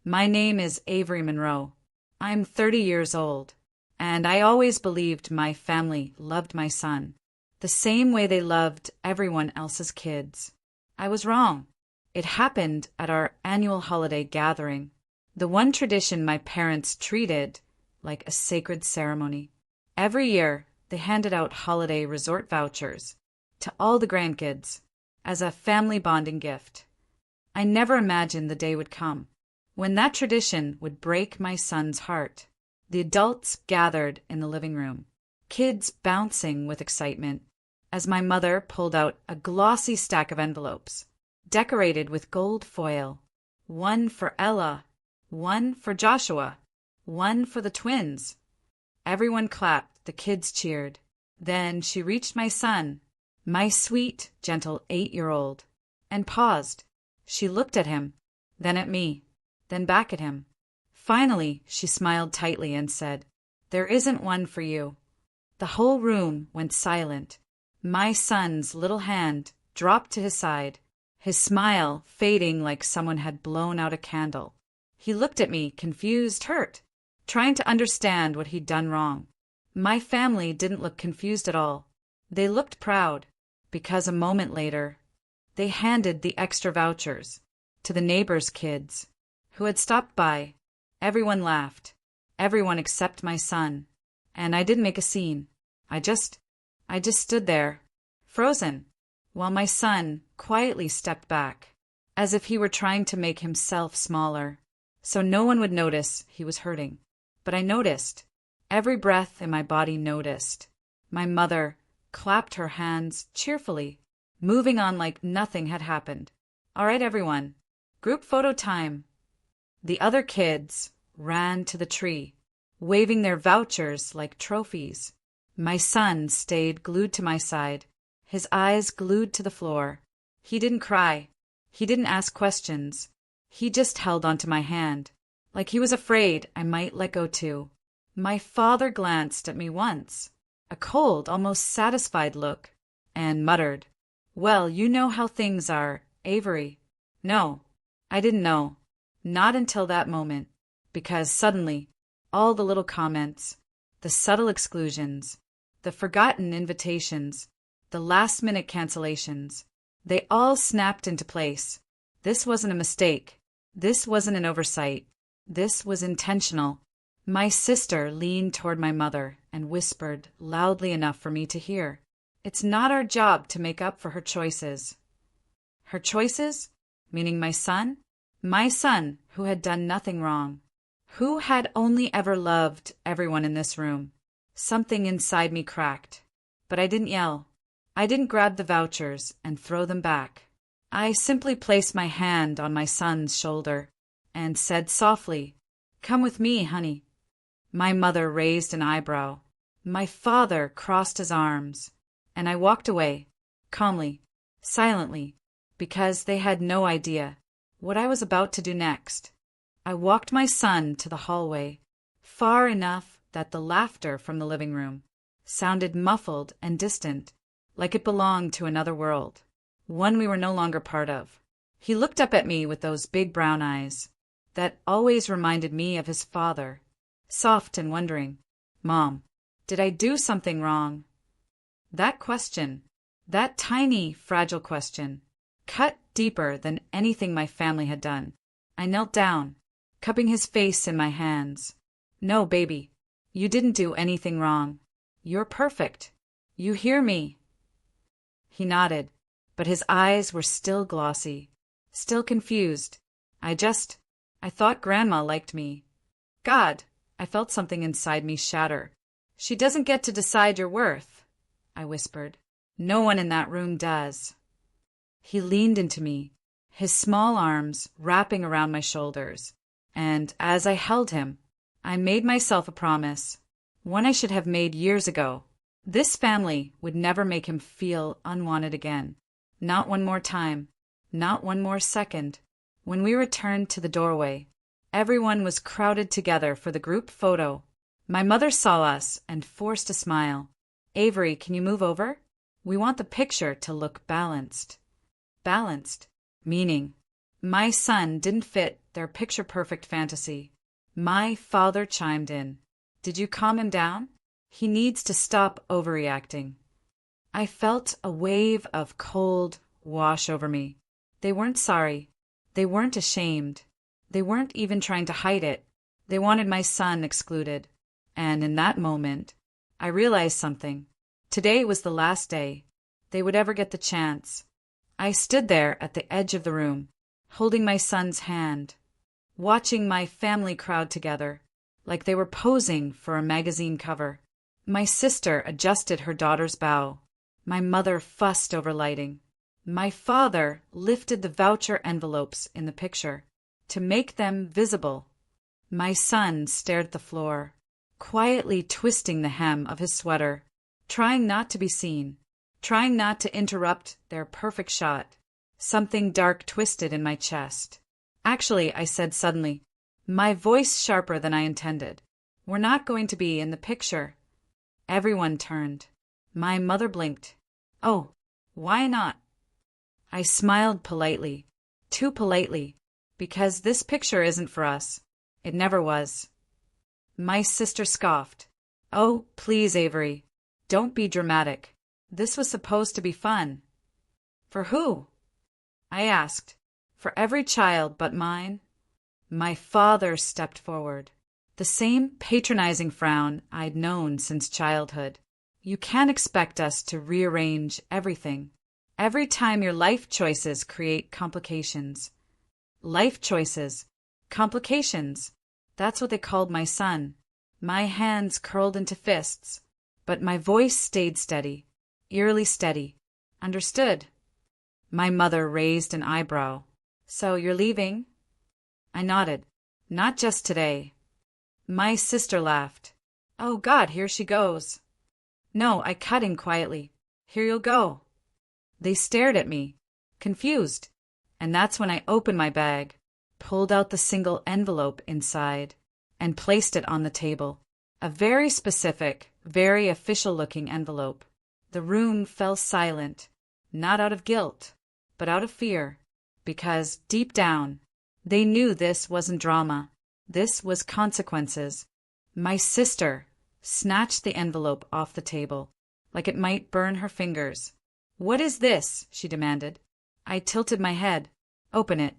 My name is Avery Monroe. I'm 30 years old, and I always believed my family loved my son the same way they loved everyone else's kids. I was wrong. It happened at our annual holiday gathering, the one tradition my parents treated like a sacred ceremony. Every year, they handed out holiday resort vouchers to all the grandkids as a family bonding gift. I never imagined the day would come when that tradition would break my son's heart. The adults gathered in the living room, kids bouncing with excitement, as my mother pulled out a glossy stack of envelopes, decorated with gold foil. One for Ella, one for Joshua, one for the twins. Everyone clapped, the kids cheered. Then she reached my son, my sweet, gentle 8-year-old, and paused. She looked at him, then at me, then back at him. Finally, she smiled tightly and said, "There isn't one for you." The whole room went silent. My son's little hand dropped to his side, his smile fading like someone had blown out a candle. He looked at me, confused, hurt, trying to understand what he'd done wrong. My family didn't look confused at all. They looked proud, because a moment later, they handed the extra vouchers to the neighbors' kids who had stopped by. Everyone laughed, everyone except my son, and I didn't make a scene. I just stood there, frozen, while my son quietly stepped back, as if he were trying to make himself smaller, so no one would notice he was hurting. But I noticed. Every breath in my body noticed. My mother clapped her hands cheerfully, moving on like nothing had happened. "All right, everyone. Group photo time." The other kids ran to the tree, waving their vouchers like trophies. My son stayed glued to my side, his eyes glued to the floor. He didn't cry. He didn't ask questions. He just held onto my hand, like he was afraid I might let go too. My father glanced at me once, a cold, almost satisfied look, and muttered, "Well, you know how things are, Avery." No, I didn't know. Not until that moment, because suddenly, all the little comments, the subtle exclusions, the forgotten invitations, the last-minute cancellations, they all snapped into place. This wasn't a mistake. This wasn't an oversight. This was intentional. My sister leaned toward my mother and whispered loudly enough for me to hear, "It's not our job to make up for her choices." Her choices? Meaning my son? My son, who had done nothing wrong, who had only ever loved everyone in this room. Something inside me cracked, but I didn't yell. I didn't grab the vouchers and throw them back. I simply placed my hand on my son's shoulder and said softly, "Come with me, honey." My mother raised an eyebrow. My father crossed his arms, and I walked away, calmly, silently, because they had no idea what I was about to do next. I walked my son to the hallway, far enough that the laughter from the living room sounded muffled and distant, like it belonged to another world, one we were no longer part of. He looked up at me with those big brown eyes that always reminded me of his father, soft and wondering. "Mom, did I do something wrong?" That question, that tiny, fragile question, cut deeper than anything my family had done. I knelt down, cupping his face in my hands. "No, baby, you didn't do anything wrong. You're perfect. You hear me?" He nodded, but his eyes were still glossy, still confused. I thought Grandma liked me. God, I felt something inside me shatter. "She doesn't get to decide your worth," I whispered. "No one in that room does." He leaned into me, his small arms wrapping around my shoulders, and as I held him, I made myself a promise, one I should have made years ago. This family would never make him feel unwanted again. Not one more time, not one more second. When we returned to the doorway, everyone was crowded together for the group photo. My mother saw us and forced a smile. "Avery, can you move over? We want the picture to look balanced." Balanced, meaning My son didn't fit their picture-perfect fantasy. My father chimed in. Did you calm him down? He needs to stop overreacting. I felt a wave of cold wash over me. They weren't sorry. They weren't ashamed. They weren't even trying to hide it. They wanted my son excluded. And in that moment, I realized something. Today was the last day they would ever get the chance. I stood there at the edge of the room, holding my son's hand, watching my family crowd together, like they were posing for a magazine cover. My sister adjusted her daughter's bow. My mother fussed over lighting. My father lifted the voucher envelopes in the picture to make them visible. My son stared at the floor, quietly twisting the hem of his sweater, trying not to be seen, trying not to interrupt their perfect shot. Something dark twisted in my chest. Actually, I said suddenly, my voice sharper than I intended. We're not going to be in the picture. Everyone turned. My mother blinked. Oh, why not? I smiled politely, too politely, because this picture isn't for us. It never was. My sister scoffed. Oh, please, Avery. Don't be dramatic. This was supposed to be fun. For who? I asked. For every child but mine. My father stepped forward. The same patronizing frown I'd known since childhood. You can't expect us to rearrange everything. Every time your life choices create complications. Life choices. Complications. That's what they called my son. My hands curled into fists, but my voice stayed steady, eerily steady. Understood. My mother raised an eyebrow. So you're leaving? I nodded. Not just today. My sister laughed. Oh God, here she goes. No, I cut in quietly. Here you'll go. They stared at me, confused, and that's when I opened my bag, pulled out the single envelope inside, and placed it on the table. A very specific, very official-looking envelope. The room fell silent, not out of guilt, but out of fear, because, deep down, they knew this wasn't drama. This was consequences. My sister snatched the envelope off the table, like it might burn her fingers. What is this? She demanded. I tilted my head. Open it.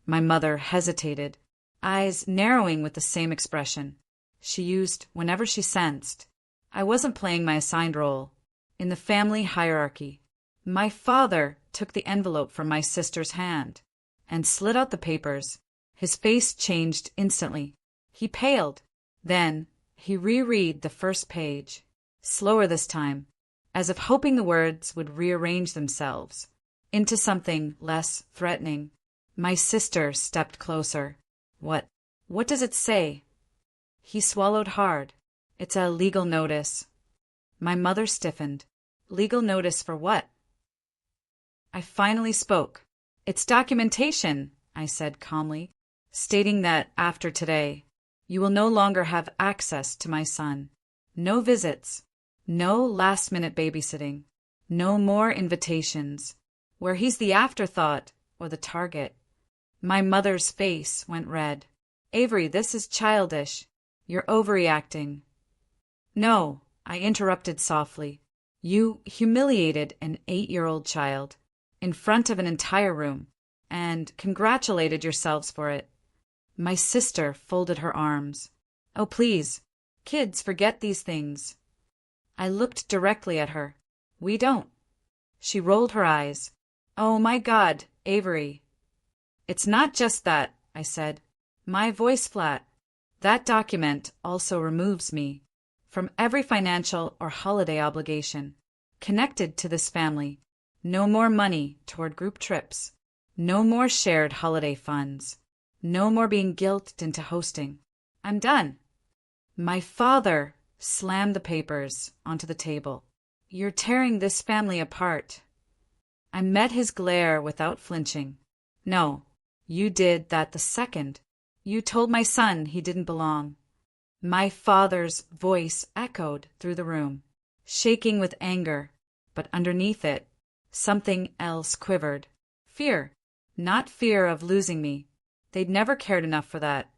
My mother hesitated, eyes narrowing with the same expression she used whenever she sensed I wasn't playing my assigned role in the family hierarchy. My father took the envelope from my sister's hand and slid out the papers. His face changed instantly. He paled. Then he reread the first page, slower this time, as if hoping the words would rearrange themselves into something less threatening. My sister stepped closer. What does it say? He swallowed hard. It's a legal notice. My mother stiffened. Legal notice for what? I finally spoke. It's documentation, I said calmly, stating that after today, you will no longer have access to my son. No visits. No last-minute babysitting. No more invitations, where he's the afterthought or the target. My mother's face went red. Avery, this is childish. You're overreacting. No, I interrupted softly. You humiliated an 8-year-old child in front of an entire room and congratulated yourselves for it. My sister folded her arms. Oh, please. Kids forget these things. I looked directly at her. We don't. She rolled her eyes. Oh, my God, Avery. It's not just that, I said, my voice flat. That document also removes me from every financial or holiday obligation connected to this family. No more money toward group trips. No more shared holiday funds. No more being guilted into hosting. I'm done. My father slammed the papers onto the table. You're tearing this family apart. I met his glare without flinching. No, you did that the second you told my son he didn't belong. My father's voice echoed through the room, shaking with anger, but underneath it, something else quivered. Fear. Not fear of losing me. They'd never cared enough for that.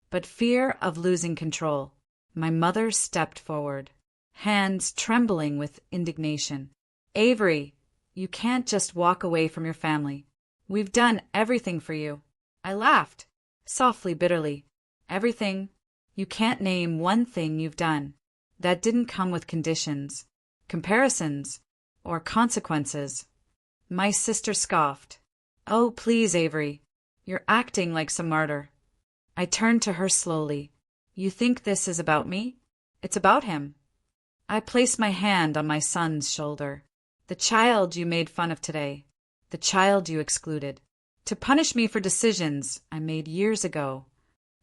But fear of losing control. My mother stepped forward, hands trembling with indignation. Avery, you can't just walk away from your family. We've done everything for you. I laughed, softly, bitterly. Everything? You can't name one thing you've done that didn't come with conditions, comparisons, or consequences. My sister scoffed. Oh, please, Avery. You're acting like some martyr. I turned to her slowly. You think this is about me? It's about him. I placed my hand on my son's shoulder. The child you made fun of today. The child you excluded. To punish me for decisions I made years ago.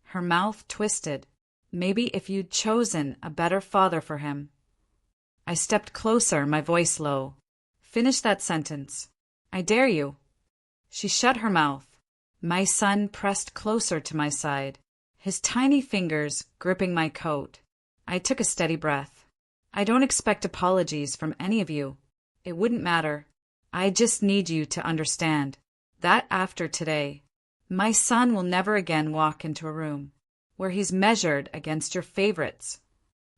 Her mouth twisted. Maybe if you'd chosen a better father for him. I stepped closer, my voice low. Finish that sentence. I dare you. She shut her mouth. My son pressed closer to my side, his tiny fingers gripping my coat. I took a steady breath. I don't expect apologies from any of you. It wouldn't matter. I just need you to understand that after today, my son will never again walk into a room where he's measured against your favorites.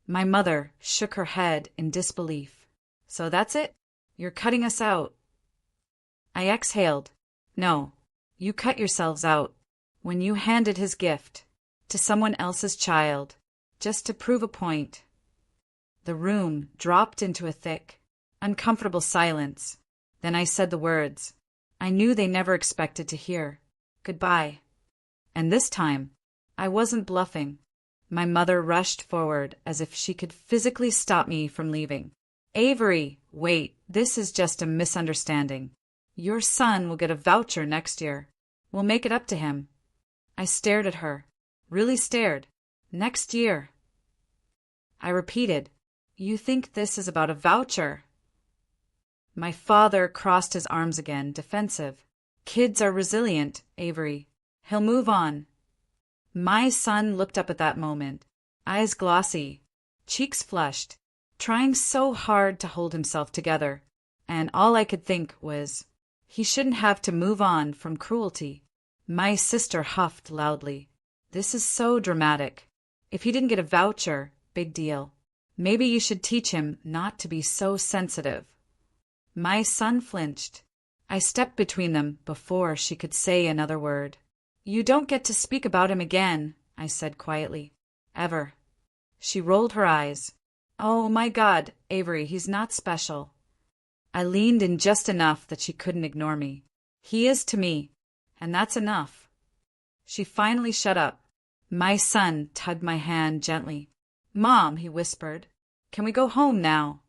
My mother shook her head in disbelief. So that's it? You're cutting us out. I exhaled. No, you cut yourselves out when you handed his gift to someone else's child, just to prove a point. The room dropped into a thick, uncomfortable silence. Then I said the words I knew they never expected to hear. Goodbye. And this time, I wasn't bluffing. My mother rushed forward as if she could physically stop me from leaving. Avery, wait, this is just a misunderstanding. Your son will get a voucher next year. We'll make it up to him. I stared at her. Really stared. Next year. I repeated, You think this is about a voucher? My father crossed his arms again, defensive. Kids are resilient, Avery. He'll move on. My son looked up at that moment, eyes glossy, cheeks flushed, trying so hard to hold himself together, and all I could think was, he shouldn't have to move on from cruelty. My sister huffed loudly. This is so dramatic. If he didn't get a voucher, big deal. Maybe you should teach him not to be so sensitive. My son flinched. I stepped between them before she could say another word. You don't get to speak about him again, I said quietly. Ever. She rolled her eyes. Oh my God, Avery, he's not special. I leaned in just enough that she couldn't ignore me. He is to me, and that's enough. She finally shut up. My son tugged my hand gently. Mom, he whispered, can we go home now?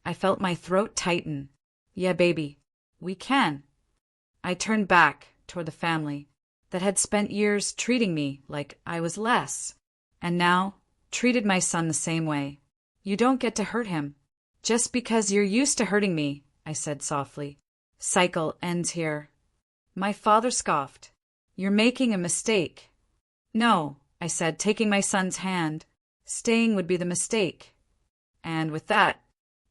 I felt my throat tighten. Yeah, baby, we can. I turned back toward the family that had spent years treating me like I was less, and now treated my son the same way. You don't get to hurt him. Just because you're used to hurting me, I said softly. Cycle ends here. My father scoffed. You're making a mistake. No, I said, taking my son's hand. Staying would be the mistake. And with that,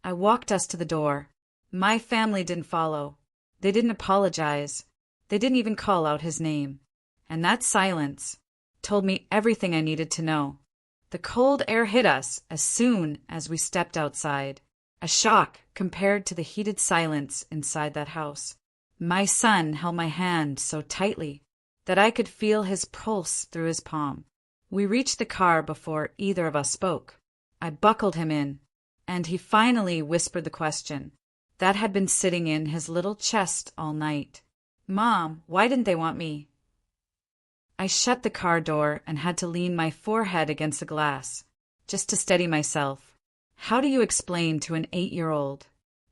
I walked us to the door. My family didn't follow. They didn't apologize. They didn't even call out his name. And that silence told me everything I needed to know. The cold air hit us as soon as we stepped outside. A shock compared to the heated silence inside that house. My son held my hand so tightly that I could feel his pulse through his palm. We reached the car before either of us spoke. I buckled him in, and he finally whispered the question that had been sitting in his little chest all night. Mom, why didn't they want me? I shut the car door and had to lean my forehead against the glass, just to steady myself. How do you explain to an 8-year-old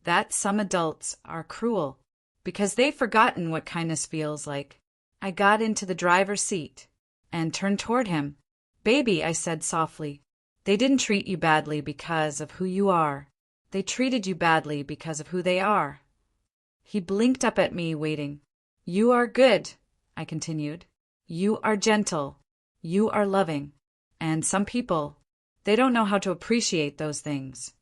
that some adults are cruel because they've forgotten what kindness feels like? I got into the driver's seat and turned toward him. Baby, I said softly, they didn't treat you badly because of who you are. They treated you badly because of who they are. He blinked up at me, waiting. You are good, I continued. You are gentle. You are loving. And some people, they don't know how to appreciate those things.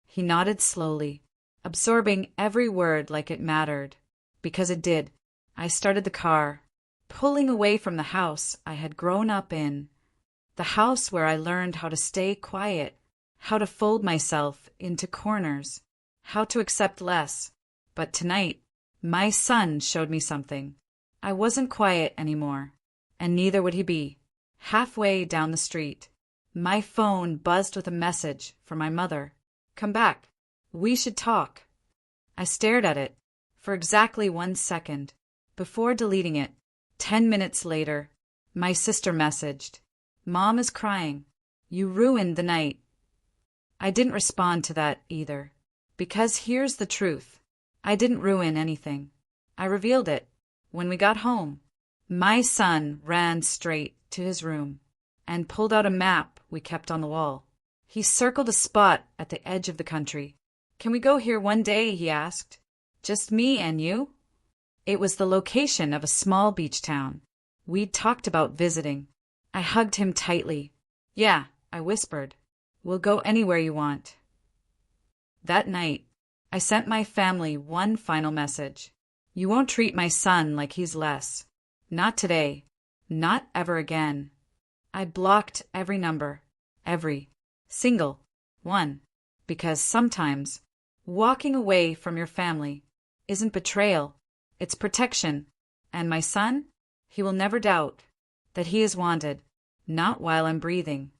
He nodded slowly, absorbing every word like it mattered, because it did. I started the car, pulling away from the house I had grown up in, the house where I learned how to stay quiet, how to fold myself into corners, how to accept less. But tonight, my son showed me something. I wasn't quiet anymore, and neither would he be. Halfway down the street, my phone buzzed with a message from my mother. "Come back. We should talk." I stared at it for exactly 1 second before deleting it. 10 minutes later, my sister messaged, "Mom is crying. You ruined the night." I didn't respond to that either, because here's the truth. I didn't ruin anything. I revealed it. When we got home, my son ran straight to his room and pulled out a map we kept on the wall. He circled a spot at the edge of the country. "Can we go here one day?" he asked. "Just me and you?" It was the location of a small beach town we'd talked about visiting. I hugged him tightly. "Yeah," I whispered. "We'll go anywhere you want." That night, I sent my family one final message. "You won't treat my son like he's less. Not today. Not ever again." I blocked every number, every single one, because sometimes walking away from your family isn't betrayal, it's protection. And my son, he will never doubt that he is wanted, not while I'm breathing.